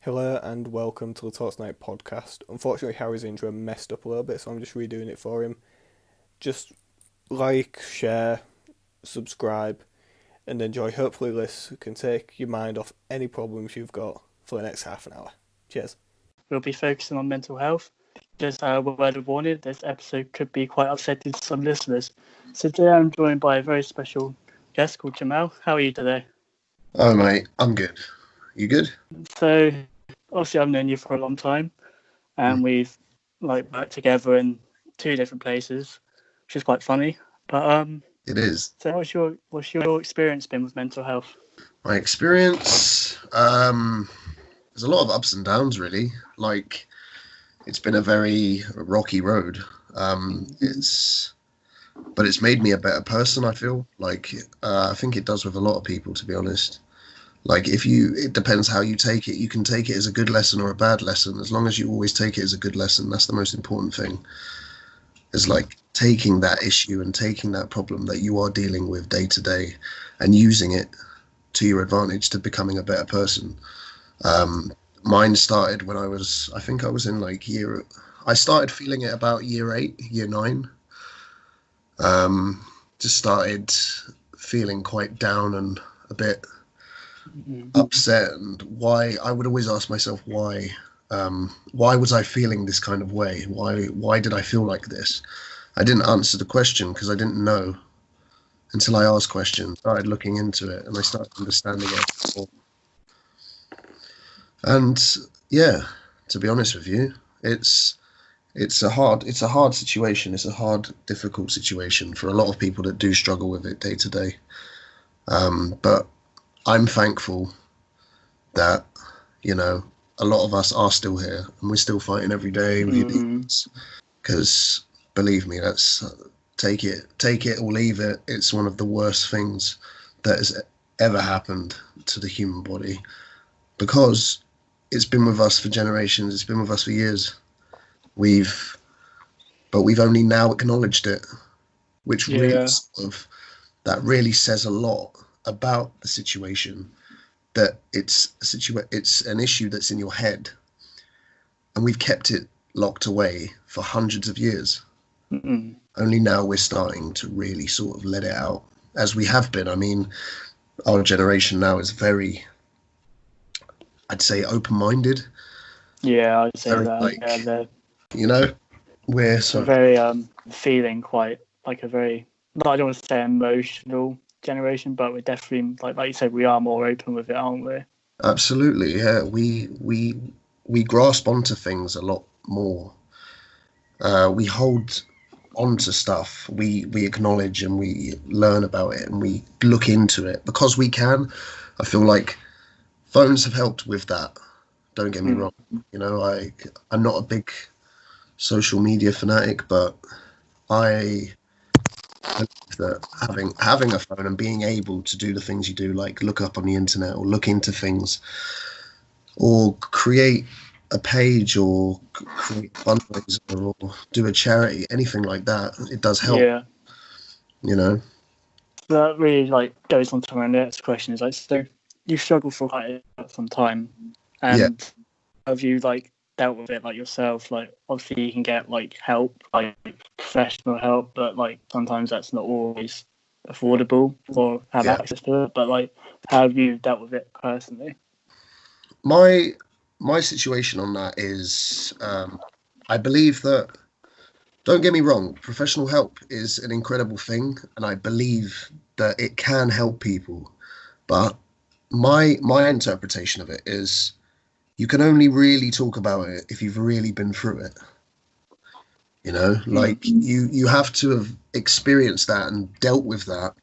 Hello and welcome to the Talks Night podcast. Unfortunately, Harry's intro messed up a little bit, so I'm just redoing it for him. Just like, share, subscribe, and enjoy. Hopefully, this can take your mind off any problems you've got for the next half an hour. Cheers. We'll be focusing on mental health. Just a word of warning, this episode could be quite upsetting to some listeners. So today I'm joined by a very special guest called Jamal. How are you today? Oh, mate, I'm good. You good? So, obviously I've known you for a long time, and we've worked together in two different places, which is quite funny. But It is. So what's your experience been with mental health? My experience, there's a lot of ups and downs, really. It's been a very rocky road. But it's made me a better person, I feel. I think it does with a lot of people, to be honest. It depends how you take it. You can take it as a good lesson or a bad lesson. As long as you always take it as a good lesson, that's the most important thing. Is taking that issue and taking that problem that you are dealing with day to day and using it to your advantage to becoming a better person. Mine started when I started feeling it about year 8, year 9. Just started feeling quite down and a bit upset, and I would always ask myself why was I feeling this kind of way? Why did I feel like this? I didn't answer the question because I didn't know until I asked questions, started looking into it, and I started understanding it. And yeah, to be honest with you, it's a hard situation. It's a hard, difficult situation for a lot of people that do struggle with it day to day. But I'm thankful that, a lot of us are still here and we're still fighting every day with your demons. Because believe me, that's take it or leave it. It's one of the worst things that has ever happened to the human body, because it's been with us for generations. It's been with us for years. But we've only now acknowledged it, which really says a lot about the situation. That it's an issue that's in your head, and we've kept it locked away for hundreds of years. Only now we're starting to really sort of let it out, as we have been. I mean, our generation now is very, I'd say, open-minded. Yeah, I'd say that. We're very feeling quite like a very, I don't want to say emotional generation, but we're definitely like you said, we are more open with it, aren't we? Absolutely, yeah. We grasp onto things a lot more. We hold onto stuff. We acknowledge and we learn about it and we look into it because we can. I feel like phones have helped with that. Don't get me wrong. I'm not a big social media fanatic, but I believe that having a phone and being able to do the things you do, like look up on the internet or look into things or create a page or create a fundraiser or do a charity, anything like that, it does help. That really goes on to my next question, is so you struggled for quite some time, and have you dealt with it yourself? Obviously you can get help, professional help, but sometimes that's not always affordable or have access to it. But how have you dealt with it personally? My situation on that is, I believe that, don't get me wrong, professional help is an incredible thing, and I believe that it can help people. But my interpretation of it is, you can only really talk about it if you've really been through it. You have to have experienced that and dealt with that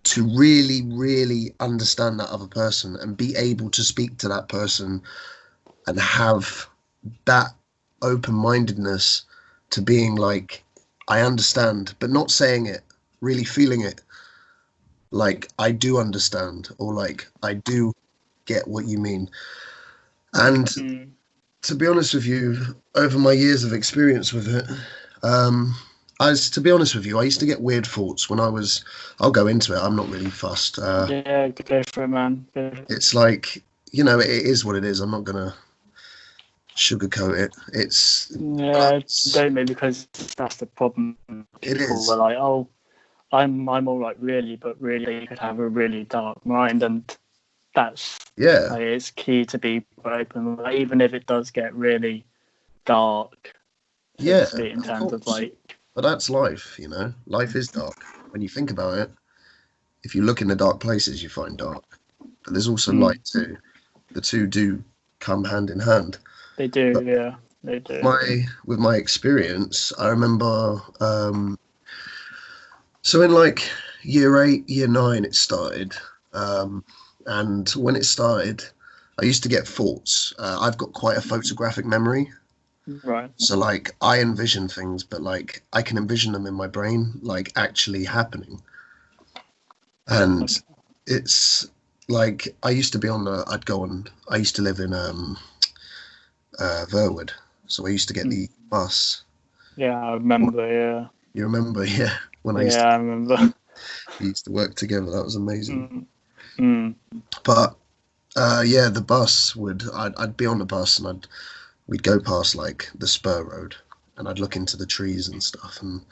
to really, really understand that other person and be able to speak to that person and have that open-mindedness to being I understand, but not saying it, really feeling it. I do understand, or I do get what you mean. And to be honest with you, over my years of experience with it, I used to get weird thoughts when I'll go into it. I'm not really fussed. Go for it, man. It's you know, it is what it is. I'm not gonna sugarcoat it. Yeah, don't maybe, because that's the problem. It People is. were like, oh, I'm all right, really, but really, you could have a really dark mind, and that's Yeah, like, it's key to be open, like, even if it does get really dark, so to yeah, speak, in of terms of course. like, But that's life, you know. Life is dark. When you think about it, if you look in the dark places, you find dark. But there's also light too. The two do come hand in hand. they do, But yeah, they do. with my experience, I remember. So in like year 8, year 9, it started. And when it started, I used to get thoughts. I've got quite a photographic memory. Right. So like I envision things, but like I can envision them in my brain, like actually happening. And Okay. it's like I used to be I used to live in Verwood. So I used to get the bus. Yeah, I remember. Yeah, You remember, yeah, when yeah, I remember. we used to work together. That was amazing. Mm. Mm. But yeah, the bus I'd be on the bus and we'd go past like the spur road and I'd look into the trees and stuff and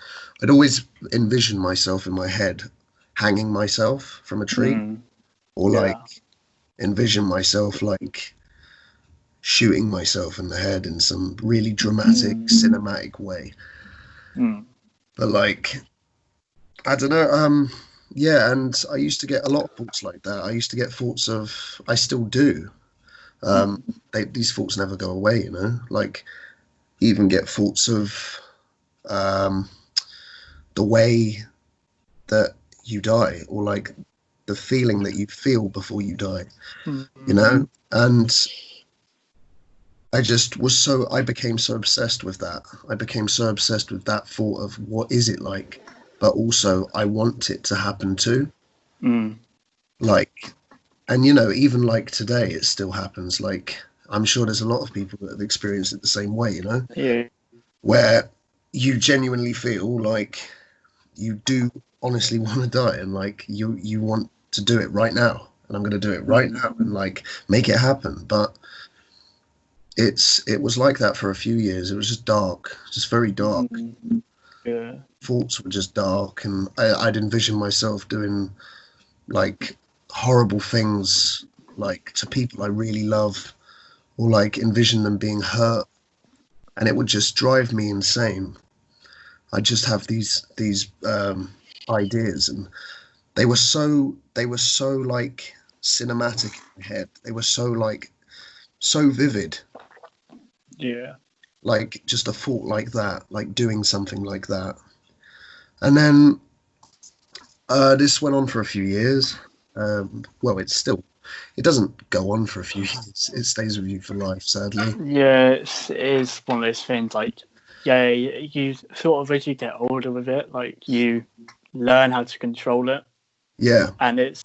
I'd always envision myself in my head hanging myself from a tree Mm. or like Yeah. envision myself like shooting myself in the head in some really dramatic cinematic way. Mm. But like I don't know, yeah, and I used to get a lot of thoughts like that. I used to get thoughts of I still do. Um, these thoughts never go away, you know. Like even get thoughts of um, the way that you die, or like the feeling that you feel before you die, you know. And I became so obsessed with that. I became so obsessed with that thought of what is it like, but also I want it to happen too. Mm. Like, and you know, even like today, it still happens. Like, I'm sure there's a lot of people that have experienced it the same way, you know, Yeah. where you genuinely feel like you do honestly want to die and like you want to do it right now and I'm going to do it right now and like make it happen. But it was like that for a few years. It was just dark, just very dark. Yeah. Thoughts were just dark and I'd envision myself doing like horrible things like to people I really love or like envision them being hurt and it would just drive me insane. I just have these ideas and they were so like cinematic in my head. They were so like so vivid. Yeah. Like just a thought like that, like doing something like that. And then this went on for a few years. Well, it doesn't go on for a few years. It stays with you for life, sadly. Yeah, it is one of those things. Like, yeah, you sort of, as you get older with it, like you learn how to control it, Yeah, and it's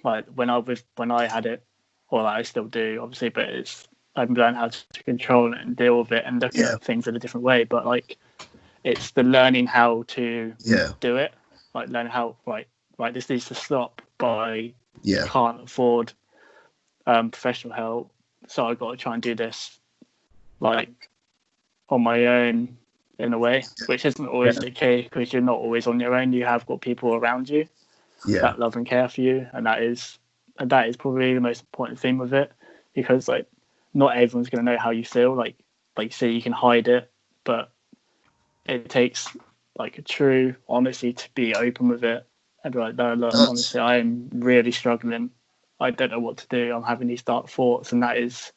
like when I had it, or like, I still do, obviously, but it's I've learned how to control it and deal with it and look yeah, at things in a different way. But like, it's the learning how to yeah, do it, like learn how right, this needs to stop, but I yeah. can't afford professional help, so I got to try and do this like on my own in a way, which isn't always Yeah, the case because you're not always on your own. You have got people around you yeah, that love and care for you, and that is probably the most important thing with it, because like not everyone's going to know how you feel. Like you say, you can hide it, but it takes like a true honesty to be open with it and be like, no, look, does. honestly, I am really struggling. I don't know what to do. I'm having these dark thoughts, and it's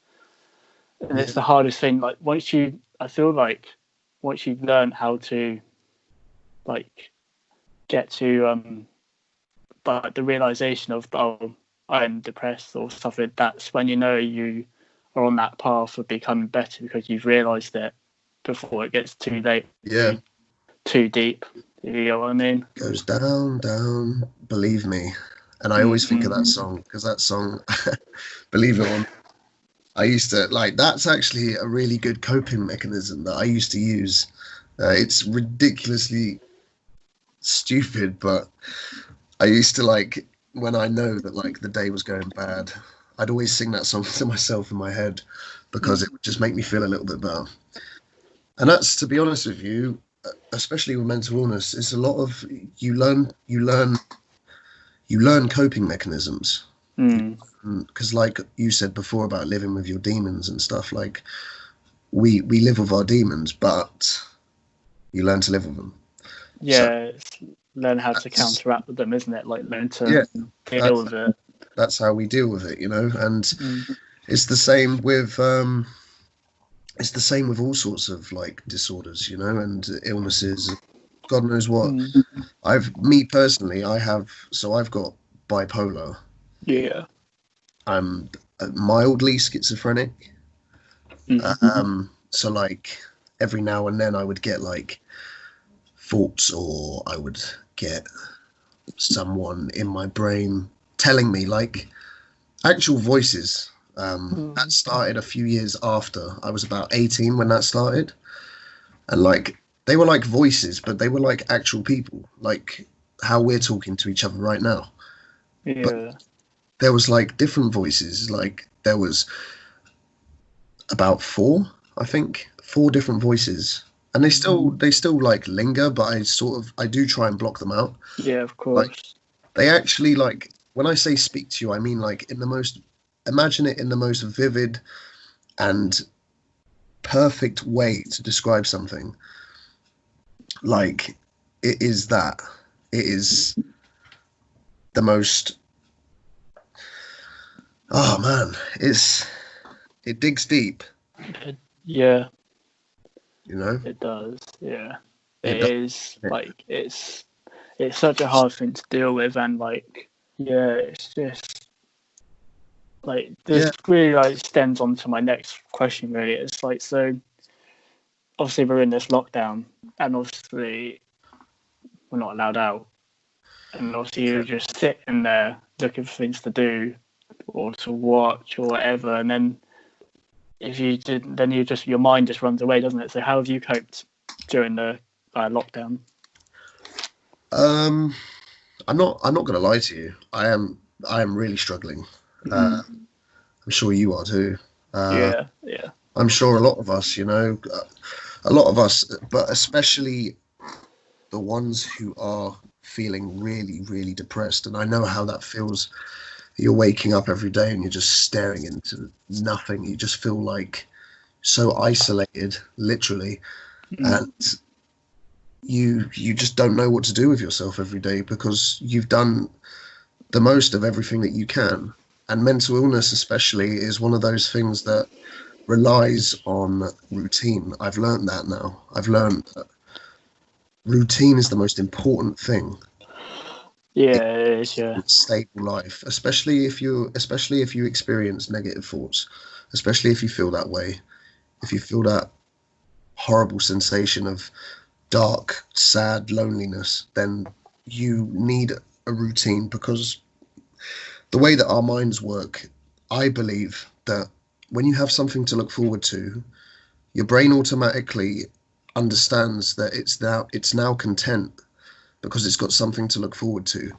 Yeah, the hardest thing. Like I feel like once you've learned how to like get to but the realization of, oh, I'm depressed or something, that's when you know you are on that path of becoming better, because you've realized it before it gets too late, yeah. too deep. You know what I mean? Goes down, down. Believe me. And I always think of that Mm-hmm. song because that song, believe it or not, I used to like. That's actually a really good coping mechanism that I used to use. It's ridiculously stupid, but I used to like when I know that like the day was going bad, I'd always sing that song to myself in my head because it would just make me feel a little bit better. And that's, to be honest with you, especially with mental illness, it's a lot of you learn coping mechanisms. Mm. Because like you said before about living with your demons and stuff, like we live with our demons, but you learn to live with them. So Yeah, it's learn how to counteract with them, isn't it? Like learn to yeah, deal with it. that's how we deal with it, you know. And Mm. it's the same with all sorts of like disorders, you know, and illnesses. God knows what. Mm. Me personally, I've got bipolar. Yeah. I'm mildly schizophrenic. Mm. So like every now and then I would get like thoughts, or I would get someone in my brain telling me like actual voices. That started a few years after I was about 18 when that started, and like they were like voices, but they were like actual people, like how we're talking to each other right now. But Yeah. there was like different voices. Like there was about four, I think, four different voices, and they still like linger, but I do try and block them out. Yeah, of Like course. they actually, like when I say speak to you, I mean like imagine it in the most vivid and perfect way to describe something. Like it is that. It is the most. Oh man, it digs deep. Yeah, You know, it does. Yeah, it it does. is. Like it's such a hard thing to deal with, and like yeah, it's just like Yeah. this really like stems onto my next question. Really, it's like so. Obviously, we're in this lockdown, and obviously we're not allowed out, and obviously you're just sitting there looking for things to do or to watch or whatever, and then if you did, then your mind just runs away, doesn't it? So how have you coped during the lockdown? Um, I'm not gonna lie to you. I am really struggling. I'm sure you are too. Uh, Yeah, yeah, I'm sure a lot of us, a lot of us, but especially the ones who are feeling really, really depressed. And I know how that feels. You're waking up every day and you're just staring into nothing. You just feel like so isolated, literally, and you just don't know what to do with yourself every day because you've done the most of everything that you can. And mental illness, especially, is one of those things that relies on routine. I've learned that now. I've learned that routine is the most important thing in yeah. It is. Yeah, a stable life, especially if you experience negative thoughts, especially if you feel that way, if you feel that horrible sensation of dark, sad loneliness, then you need a routine because the way that our minds work, I believe that when you have something to look forward to, your brain automatically understands that it's now content because it's got something to look forward to.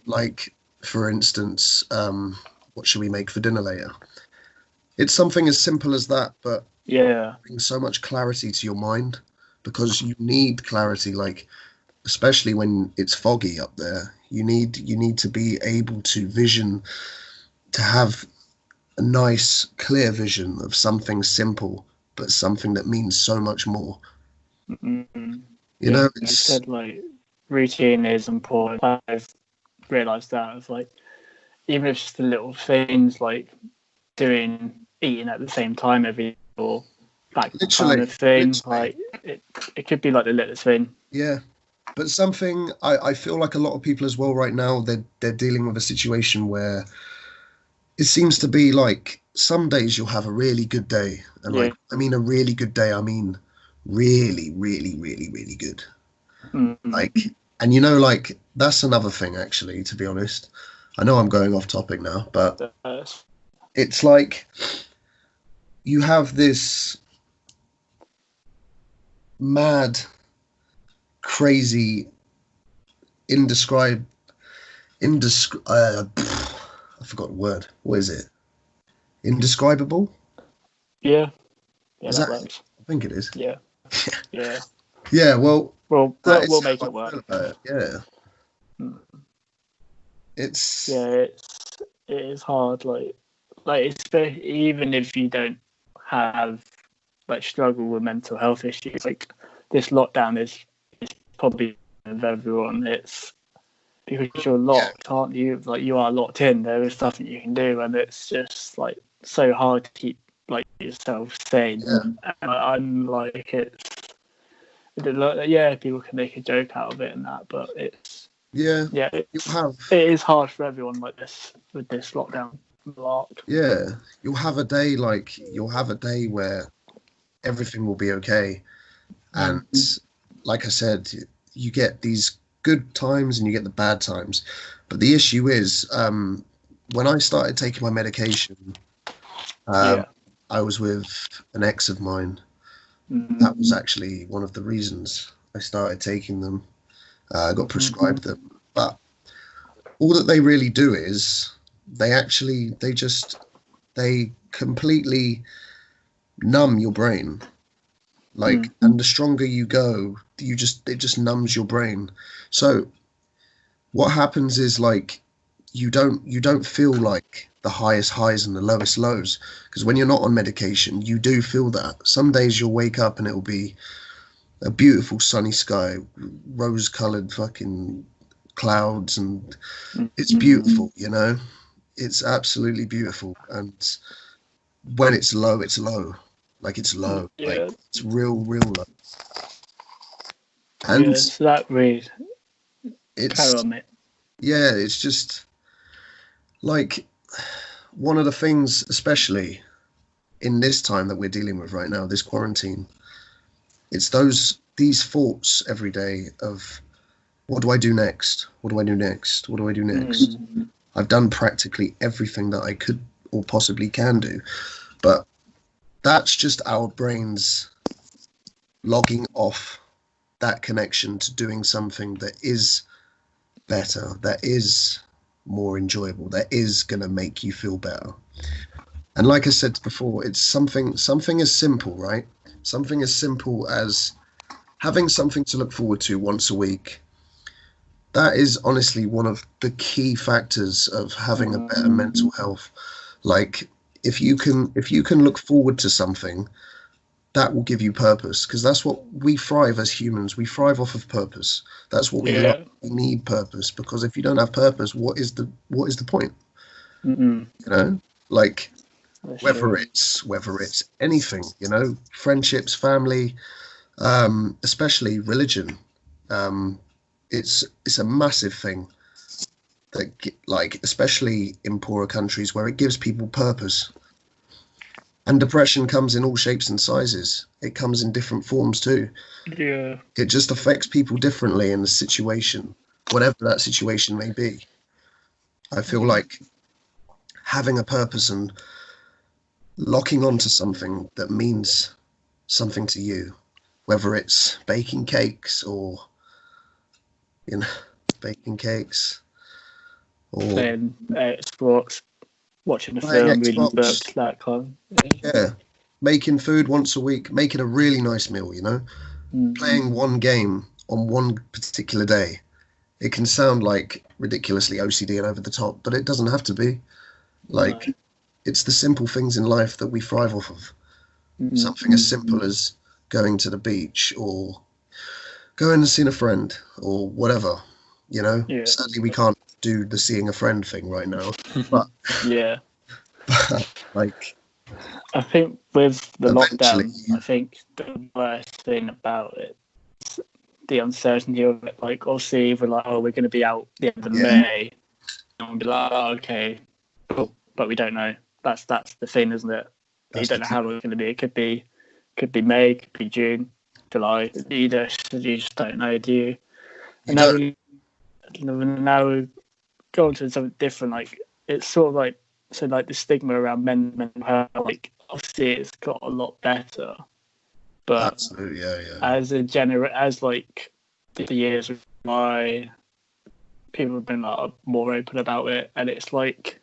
Like for instance, what should we make for dinner later? It's something as simple as that, but yeah, brings so much clarity to your mind because you need clarity, like especially when it's foggy up there. You need to be able to have a nice, clear vision of something simple, but something that means so much more. You yeah. know, You it's said like routine is important. I've realised that of like even if it's just the little things like eating at the same time every day or that kind literally, of thing. literally, Like it could be like the littlest thing. yeah. But something I feel like a lot of people as well right now, they're dealing with a situation where it seems to be like some days you'll have a really good day, and like Yeah. I mean a really good day, I mean really, really, really, really good. Mm-hmm. Like, and like that's another thing actually, to be honest. I know I'm going off topic now, but it's like you have this mad, crazy, indescribable, I forgot the word. What is it? Indescribable? Yeah, Is that that it? works. I think it is. Yeah, yeah. Yeah, well, Well, that is we'll make how it I feel work. about it. Yeah. Mm. It's Yeah, it is hard. Even if you don't have like struggle with mental health issues, like this lockdown is probably of everyone. It's because you're yeah, locked, aren't you? Like you are locked in. There is nothing you can do, and it's just like so hard to keep like yourself sane. yeah, And I'm like yeah, people can make a joke out of it and that, but yeah. yeah, You'll have it is hard for everyone like this with this lockdown lock. yeah, you'll have a day where everything will be okay, and like I said, you get these good times and you get the bad times. But the issue is, when I started taking my medication, Yeah. I was with an ex of mine. Mm-hmm. That was actually one of the reasons I started taking them. I got prescribed them, but all that they really do is they completely numb your brain. Like, and the stronger you go, it just numbs your brain. So what happens is, like, you don't feel like the highest highs and the lowest lows, because when you're not on medication, you do feel that. Some days you'll wake up and it'll be a beautiful sunny sky, rose-colored fucking clouds, and it's beautiful, you know. It's absolutely beautiful. And when it's low, it's low. Like, it's low. Like, Yeah. it's real low. And Yeah. So that really carry it's on, mate. yeah, it's just like one of the things, especially in this time that we're dealing with right now, this quarantine, it's these thoughts every day of, what do I do next? What do I do next? What do I do next? I've done practically everything that I could or possibly can do, but that's just our brains logging off that connection to doing something that is better, that is more enjoyable, that is going to make you feel better. And like I said before, it's something as simple, right? Something as simple as having something to look forward to once a week. That is honestly one of the key factors of having a better mental health. Like, if you can look forward to something, that will give you purpose, because that's what we thrive as humans. We thrive off of purpose. That's what we love. We need purpose, because if you don't have purpose, what is the point? You know, like, whether it's anything, you know, friendships, family, especially religion. It's a massive thing that, like, especially in poorer countries, where it gives people purpose. And depression comes in all shapes and sizes. It comes in different forms too. Yeah. It just affects people differently in the situation, whatever that situation may be. I feel like having a purpose and locking onto something that means something to you, whether it's baking cakes or, you know, baking cakes or Playing Xbox, watching a playing film, reading Xbox. books, that kind. Yeah, making food once a week, making a really nice meal, you know, playing one game on one particular day. It can sound like ridiculously OCD and over the top, but it doesn't have to be. Like, No. it's the simple things in life that we thrive off of. Something as simple as going to the beach, or going to see a friend, or whatever, you know. Yeah. Sadly, we can't do the seeing a friend thing right now, but, Yeah. like, I think with the eventually, lockdown, I think the worst thing about it is the uncertainty of it. Like, obviously, we're like, oh, we're going to be out the end of May, and we'll be like, oh, okay, cool. But we don't know. That's the thing, isn't it? You don't know how long it's going to be. It could be May, could be June, July. You just don't know, do you? And now we go on to something different. Like, it's sort of like, so like the stigma around mental health, like, obviously it's got a lot better, but absolutely, yeah. as like the years went by, people have been like more open about it, and it's like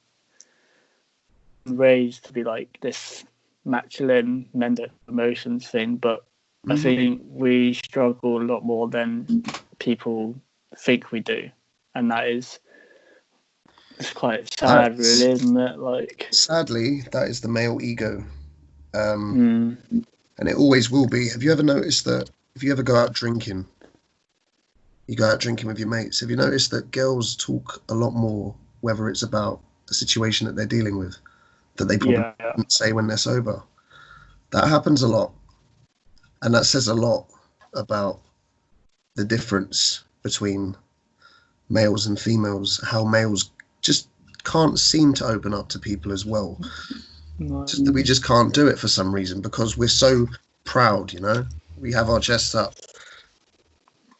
raised to be like this masculine mend emotions thing, but I think we struggle a lot more than people think we do, and that is, it's quite sad, really, isn't it? Like, sadly, that is the male ego, and it always will be. Have you ever noticed that if you ever go out drinking, you go out drinking with your mates, have you noticed that girls talk a lot more, whether it's about the situation that they're dealing with, that they probably wouldn't say when they're sober? That happens a lot, and that says a lot about the difference between males and females, how males just can't seem to open up to people as well. We just can't do it for some reason, because we're so proud, you know, we have our chests up,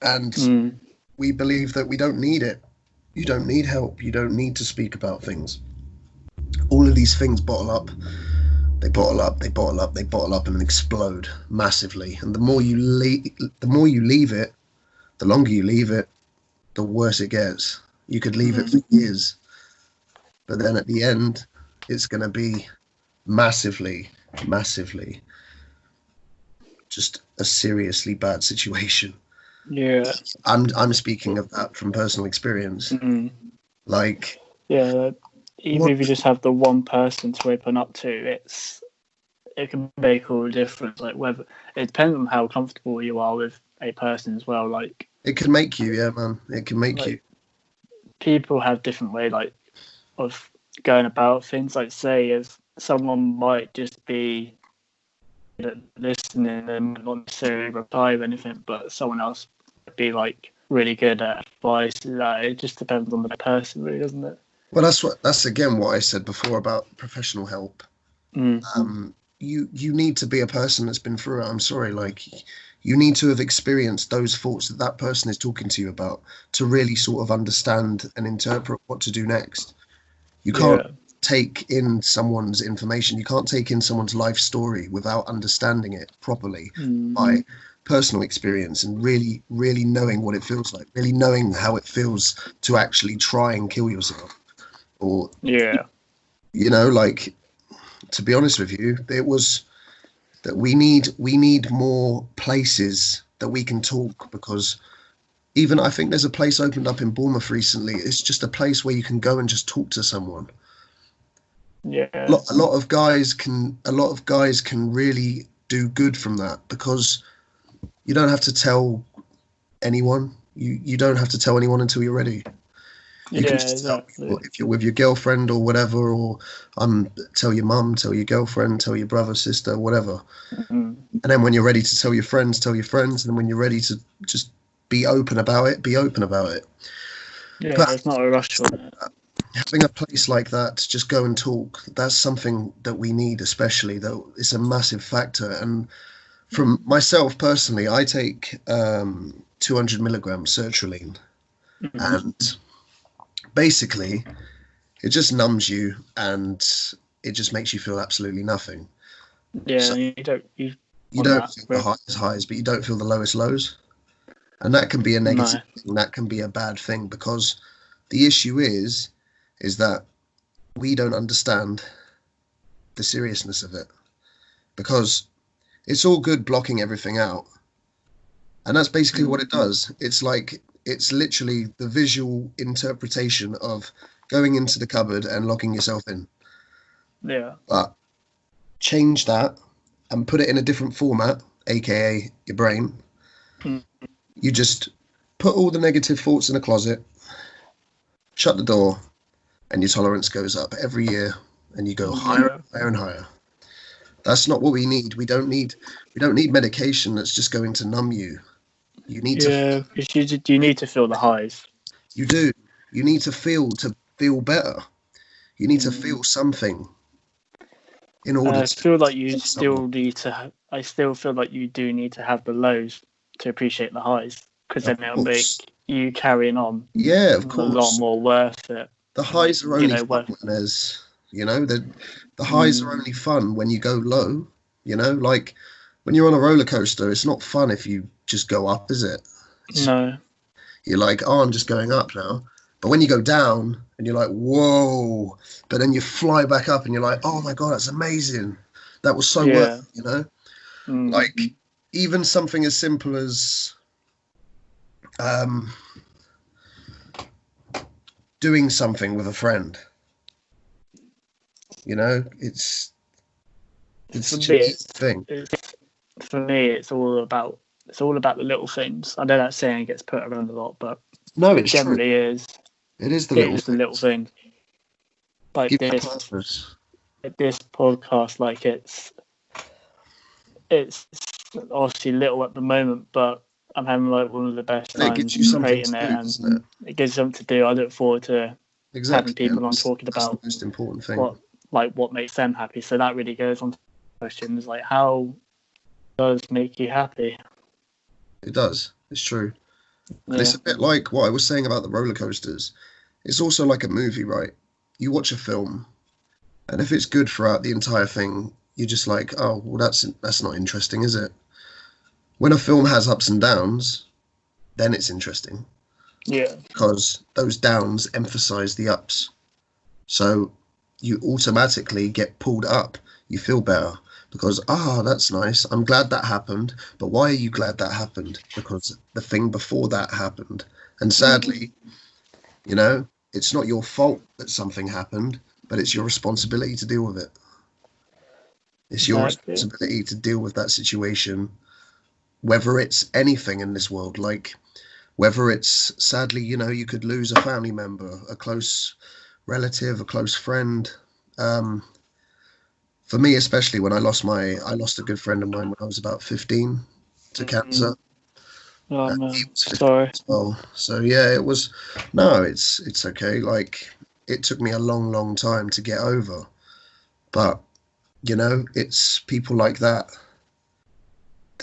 and we believe that we don't need it. You don't need help. You don't need to speak about things. All of these things bottle up. They bottle up, they bottle up, they bottle up, and explode massively. And the more you leave it, the longer you leave it, the worse it gets. You could leave it for years, but then at the end, it's going to be massively, massively just a seriously bad situation. Yeah, I'm speaking of that from personal experience. Like, yeah, even if you just have the one person to open up to, it can make all the difference. Like, whether it depends on how comfortable you are with a person as well. Like, it can make you, yeah, man. It can make you. People have different way, like, of going about things. Like, say if someone might just be listening and not necessarily reply or anything, but someone else would be like really good at advice. It just depends on the person, really, doesn't it? Well, that's again what I said before about professional help. You need to be a person that's been through it. I'm sorry, like, you need to have experienced those thoughts that person is talking to you about to really sort of understand and interpret what to do next. You can't take in someone's information. You can't take in someone's life story without understanding it properly by personal experience and really, really knowing what it feels like, really knowing how it feels to actually try and kill yourself. Or, you know, like, to be honest with you, it was that we need more places that we can talk, because even I think there's a place opened up in Bournemouth recently. It's just a place where you can go and just talk to someone. Yeah, a lot of guys can really do good from that, because you don't have to tell anyone. You don't have to tell anyone until you're ready. You can just exactly. tell, if you're with your girlfriend or whatever, or tell your mum, tell your girlfriend, tell your brother, sister, whatever. And then when you're ready to tell your friends, tell your friends. And then when you're ready to just be open about it, be open about it. Yeah, but there's not a rush on it. Having a place like that to just go and talk, that's something that we need, especially, though it's a massive factor. And from myself personally, I take 200 milligrams sertraline, and basically it just numbs you and it just makes you feel absolutely nothing. Yeah, so you don't feel the highs, but you don't feel the lowest lows, and that can be a negative thing, that can be a bad thing, because the issue is that we don't understand the seriousness of it, because it's all good blocking everything out, and that's basically what it does. It's literally the visual interpretation of going into the cupboard and locking yourself in. Yeah. But change that and put it in a different format, aka your brain. You just put all the negative thoughts in a closet, shut the door, and your tolerance goes up every year, and you go higher and higher and higher. That's not what we need. We don't need medication that's just going to numb you. You need you need to feel the highs. You do. You need to feel better. You need to feel something in order. I feel like you still need to. I still feel like you do need to have the lows to appreciate the highs, because then it'll make you carrying on. Yeah, of course. A lot more worth it. The highs are only fun when there's, the highs are only fun when you go low. Like when you're on a roller coaster, it's not fun if you just go up, is it? No. You're like, oh, I'm just going up now. But when you go down and you're like, whoa, but then you fly back up and you're like, oh my God, that's amazing. That was so worth it, you know? Like, even something as simple as doing something with a friend, you know, it's such a thing. For me, it's all about the little things. I know that saying gets put around a lot, but No, it it's generally true. is. It is the It little is the little thing. Like Give this, it purpose. this podcast, like it's obviously little at the moment, but I'm having like one of the best And it times gives you something creating to it, do, and doesn't it? it gives something to do. I look forward to having Exactly. people And on talking that's about the most important thing. what makes them happy. So that really goes on to questions like, how does make you happy? It does. It's true. And Yeah. it's a bit like what I was saying about the roller coasters. It's also like a movie, right? You watch a film, and if it's good throughout the entire thing, you're just like, oh, well, that's not interesting, is it? When a film has ups and downs, then it's interesting. Yeah. Because those downs emphasize the ups. So you automatically get pulled up. You feel better because, that's nice. I'm glad that happened. But why are you glad that happened? Because the thing before that happened. And sadly, you know, it's not your fault that something happened, but it's your responsibility to deal with it. It's your responsibility to deal with that situation, whether it's anything in this world, like whether it's, sadly, you know, you could lose a family member, a close relative, a close friend. For me, especially when I lost a good friend of mine when I was about 15 to cancer. Oh, He man. was 15 Sorry. as well. So yeah, it's okay. Like, it took me a long, long time to get over, but you know, it's people like that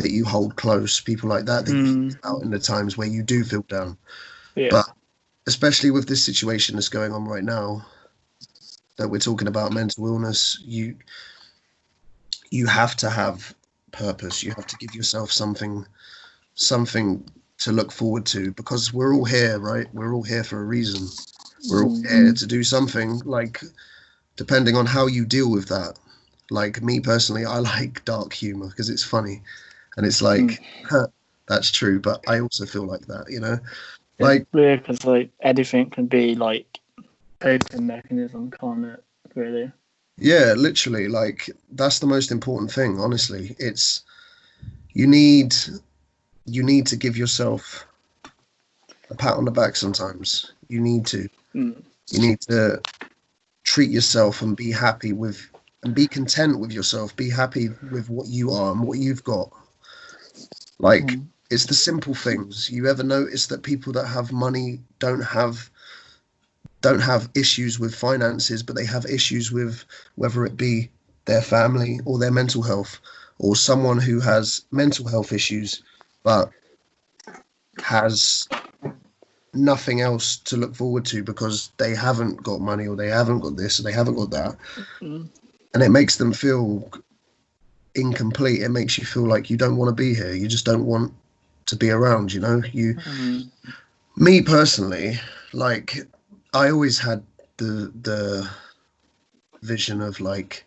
you hold close, people like that you think about in the times where you do feel down. Yeah. But especially with this situation that's going on right now, that we're talking about mental illness, you have to have purpose. You have to give yourself something to look forward to, because we're all here, right? We're all here for a reason. We're all here to do something, like, depending on how you deal with that. Like, me personally, I like dark humor because it's funny, and it's like, that's true, but I also feel like that, you know? Like, it's weird because like anything can be like coping mechanism, can't it? Really? yeah, literally, like, that's the most important thing, honestly. It's, you need to give yourself a pat on the back sometimes. You need to. You need to treat yourself and be happy with, and be content with yourself. Be happy with what you are and what you've got. Like, it's the simple things. You ever notice that people that have money don't have issues with finances, but they have issues with, whether it be their family or their mental health, or someone who has mental health issues but has nothing else to look forward to because they haven't got money, or they haven't got this, or they haven't got that. And it makes them feel incomplete. It makes you feel like you don't want to be here. You just don't want to be around, you know? Me personally, like, I always had the vision of, like,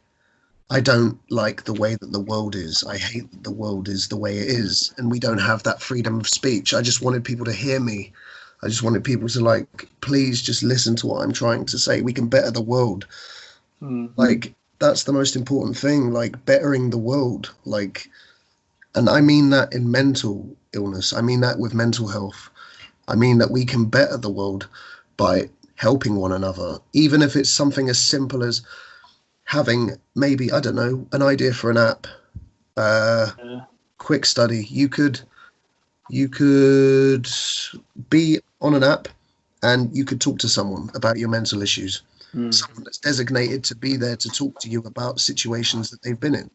I don't like the way that the world is. I hate that the world is the way it is, and we don't have that freedom of speech. I just wanted people to hear me. I just wanted people to, like, please just listen to what I'm trying to say. We can better the world. Like, that's the most important thing, like, bettering the world. Like, and I mean that in mental illness. I mean that with mental health. I mean that we can better the world by helping one another, even if it's something as simple as having, maybe, I don't know, an idea for an app, quick study. You could be on an app and you could talk to someone about your mental issues. Someone that's designated to be there to talk to you about situations that they've been in.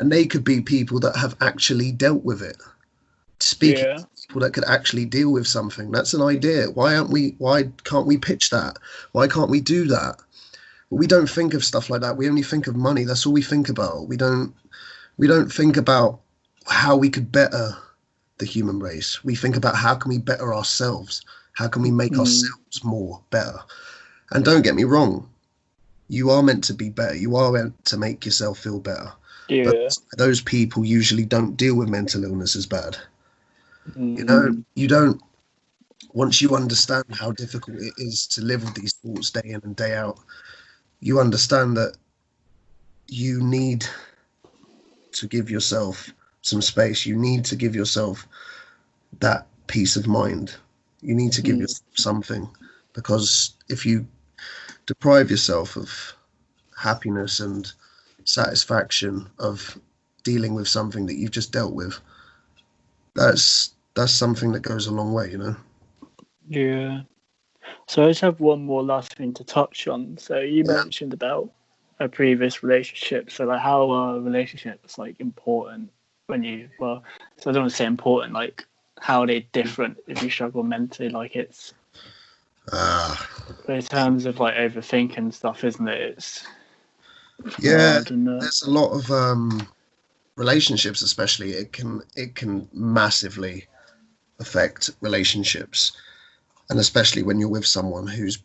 And they could be people that have actually dealt with it. Speaking to people that could actually deal with something. That's an idea. Why can't we pitch that? Why can't we do that? We don't think of stuff like that. We only think of money. That's all we think about. We don't think about how we could better the human race. We think about how can we better ourselves. How can we make ourselves more better? And don't get me wrong, you are meant to be better. You are meant to make yourself feel better. Yeah. But those people usually don't deal with mental illness as bad. You don't, once you understand how difficult it is to live with these thoughts day in and day out, you understand that you need to give yourself some space. You need to give yourself that peace of mind. You need to give yourself something, because if you deprive yourself of happiness and satisfaction of dealing with something that you've just dealt with, that's something that goes a long way, you know. Yeah. So I just have one more last thing to touch on. So you Yeah. mentioned about a previous relationship. So like, how are relationships like important when you, well, so I don't want to say important, like how are they different if you struggle mentally? Like it's in terms of like overthinking stuff, isn't it? It's Yeah, hard and there's a lot of relationships, especially it can massively affect relationships, and especially when you're with someone who's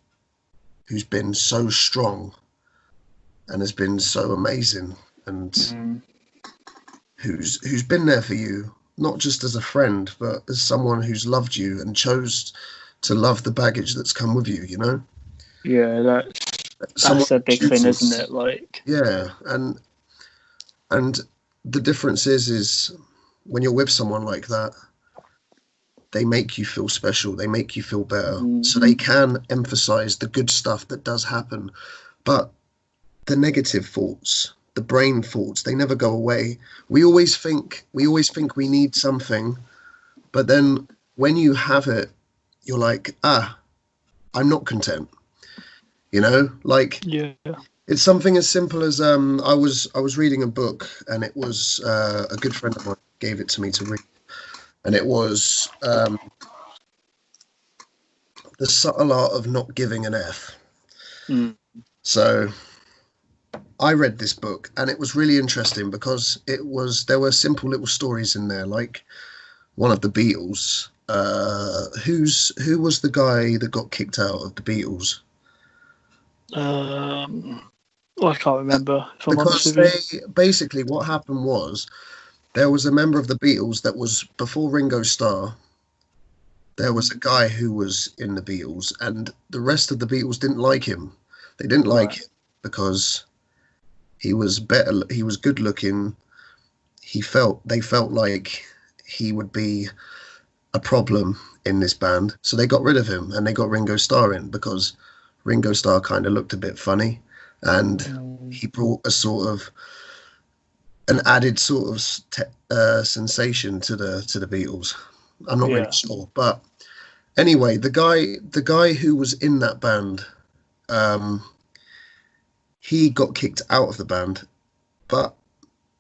been so strong and has been so amazing, and who's been there for you, not just as a friend, but as someone who's loved you and chose to love the baggage that's come with you, you know. yeah, Someone that's a big thing, isn't chooses, it? Like yeah, and the difference is when you're with someone like that, they make you feel special, they make you feel better, so they can emphasize the good stuff that does happen, but the negative thoughts, the brain thoughts, they never go away. We always think we need something, but then when you have it, you're like, I'm not content, you know. Like, yeah, it's something as simple as I was reading a book, and it was a good friend of mine gave it to me to read, and it was The Subtle Art of Not Giving an F. So I read this book, and it was really interesting because there were simple little stories in there, like one of the Beatles. Who was the guy that got kicked out of the Beatles? I can't remember if I'm honest Because with you. basically what happened was there was a member of the Beatles that was before Ringo Starr. There was a guy who was in the Beatles, and the rest of the Beatles didn't like him. They didn't like him because he was better. He was good looking. They felt like he would be a problem in this band, so they got rid of him and they got Ringo Starr in because Ringo Starr kind of looked a bit funny, and he brought a sort of an added sort of sensation to the Beatles. I'm not really sure, but anyway, the guy who was in that band, he got kicked out of the band, but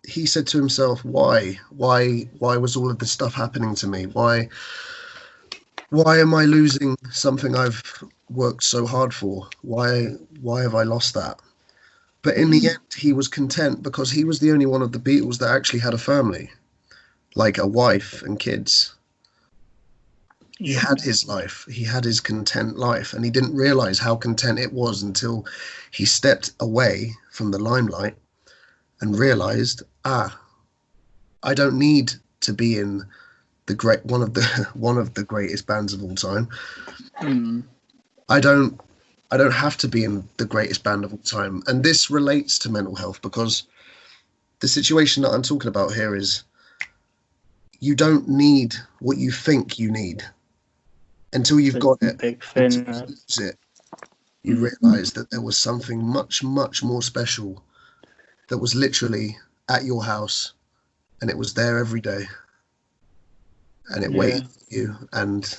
he said to himself, why was all of this stuff happening to me? Why am I losing something I've worked so hard for? Why have I lost that? But in the end, he was content because he was the only one of the Beatles that actually had a family, like a wife and kids. He had his life, he had his content life, and he didn't realize how content it was until he stepped away from the limelight and realized, I don't need to be in one of the greatest bands of all time. I don't have to be in the greatest band of all time. And this relates to mental health because the situation that I'm talking about here is you don't need what you think you need until you've got it. Big Until thing. you lose it, you realize that there was something much, much more special that was literally at your house, and it was there every day, and it waited for you, and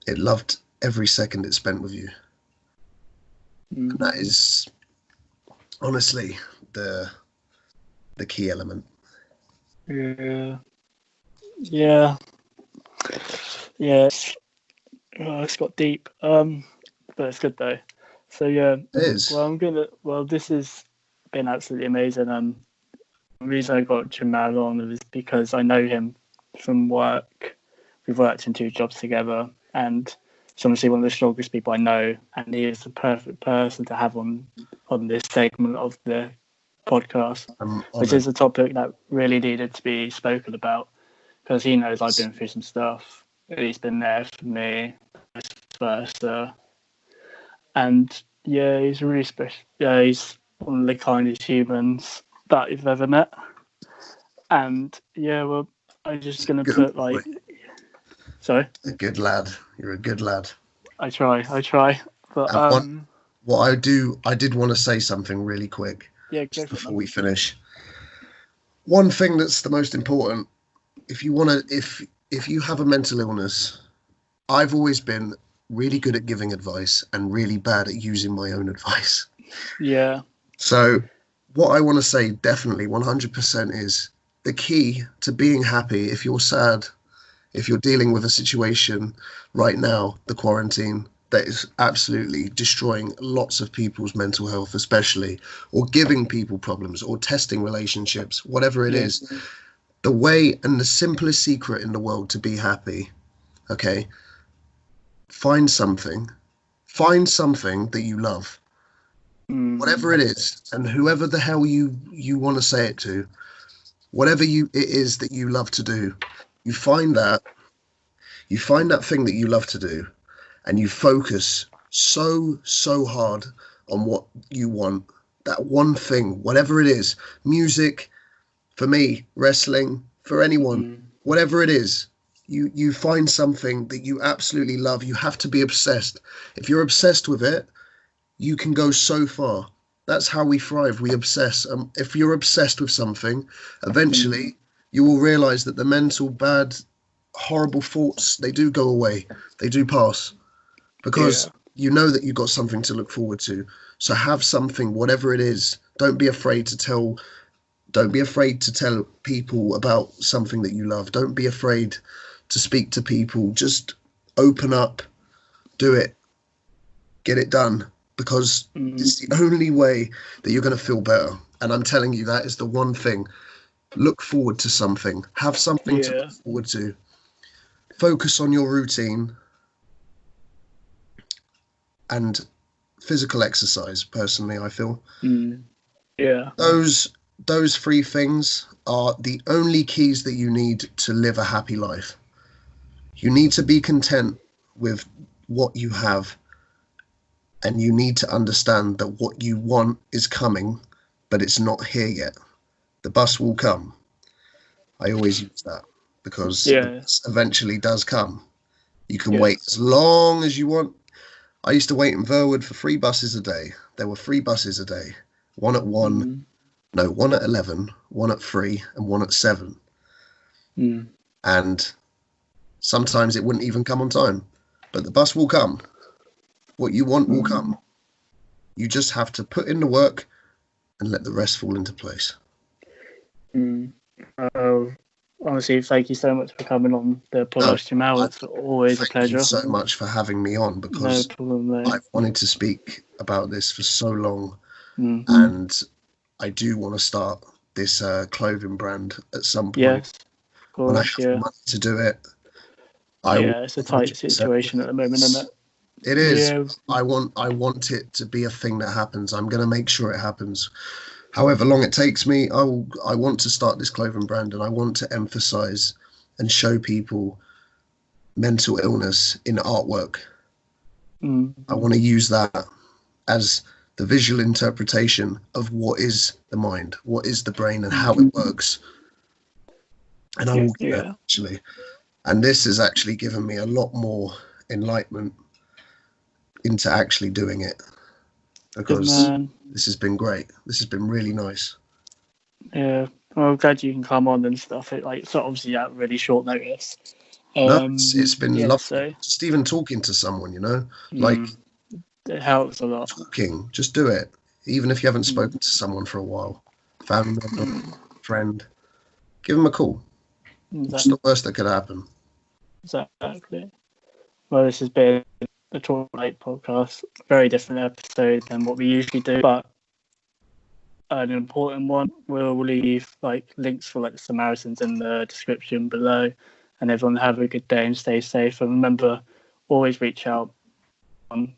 it loved every second it spent with you. And that is honestly the key element. Yeah. It's got deep. But it's good though. So yeah. It is. Well, this has been absolutely amazing. The reason I got Jamal on is because I know him from work. We've worked in 2 jobs together, and honestly one of the strongest people I know, and he is the perfect person to have on this segment of the podcast, I'm which honoured. is a topic that really needed to be spoken about, because he knows I've been through some stuff. He's been there for me, vice versa. And yeah, he's really special. Yeah, he's one of the kindest humans that you've ever met. And yeah, well, I'm just gonna Good put boy. sorry. A good lad. You're a good lad. I try. But What I did want to say something really quick yeah, go just for it, before man. we finish. One thing that's the most important, if you have a mental illness, I've always been really good at giving advice and really bad at using my own advice. Yeah. So what I want to say definitely 100% is the key to being happy. If you're sad, if you're dealing with a situation right now, the quarantine, that is absolutely destroying lots of people's mental health, especially, or giving people problems, or testing relationships, whatever it is, the way and the simplest secret in the world to be happy, okay, find something that you love, whatever it is, and whoever the hell you want to say it to, whatever it is that you love to do, you find that thing that you love to do, and you focus so hard on what you want, that one thing, whatever it is, music, for me, wrestling, for anyone, whatever it is, you find something that you absolutely love. You have to be obsessed. If you're obsessed with it, you can go so far. That's how we thrive. We obsess. If you're obsessed with something, eventually you will realize that the mental bad, horrible thoughts, they do go away. They do pass, because you know that you've got something to look forward to. So have something, whatever it is. Don't be afraid to tell people about something that you love. Don't be afraid to speak to people. Just open up, do it, get it done, because it's the only way that you're going to feel better. And I'm telling you, that is the one thing. Look forward to something. Have something to look forward to. Focus on your routine and physical exercise. Personally, I feel those three things are the only keys that you need to live a happy life. You need to be content with what you have, and you need to understand that what you want is coming, but it's not here yet. The bus will come. I always use that, because the bus eventually does come. You can wait as long as you want. I used to wait in Verwood for 3 buses a day. There were 3 buses a day. One at 1, one at 11, one at 3, and one at 7. And sometimes it wouldn't even come on time. But the bus will come. What you want will come. You just have to put in the work and let the rest fall into place. Honestly, thank you so much for coming on the podcast, Jamal. It's always a pleasure. Thank you so much for having me on, because I've wanted to speak about this for so long, and I do want to start this clothing brand at some point. Yes, of course, when I have money to do it. It's a tight situation at the moment, isn't it? It is. Yeah. I want it to be a thing that happens. I'm going to make sure it happens. However long it takes me, I want to start this clothing brand, and I want to emphasize and show people mental illness in artwork. I want to use that as the visual interpretation of what is the mind, what is the brain, and how it works. And I will do it, actually. And this has actually given me a lot more enlightenment into actually doing it, because this has been great. This has been really nice. Yeah, well, I'm glad you can come on and stuff. So obviously at really short notice. It's been lovely. Just even talking to someone, it helps a lot. Talking, just do it. Even if you haven't spoken to someone for a while, family member, friend, give them a call. What's the worst that could happen? Exactly. Well, this has been the Talk Late podcast. Very different episode than what we usually do, but an important one. We'll leave links for the Samaritans in the description below. And everyone have a good day and stay safe. And remember, always reach out.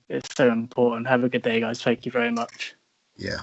It's so important. Have a good day, guys. Thank you very much. Yeah.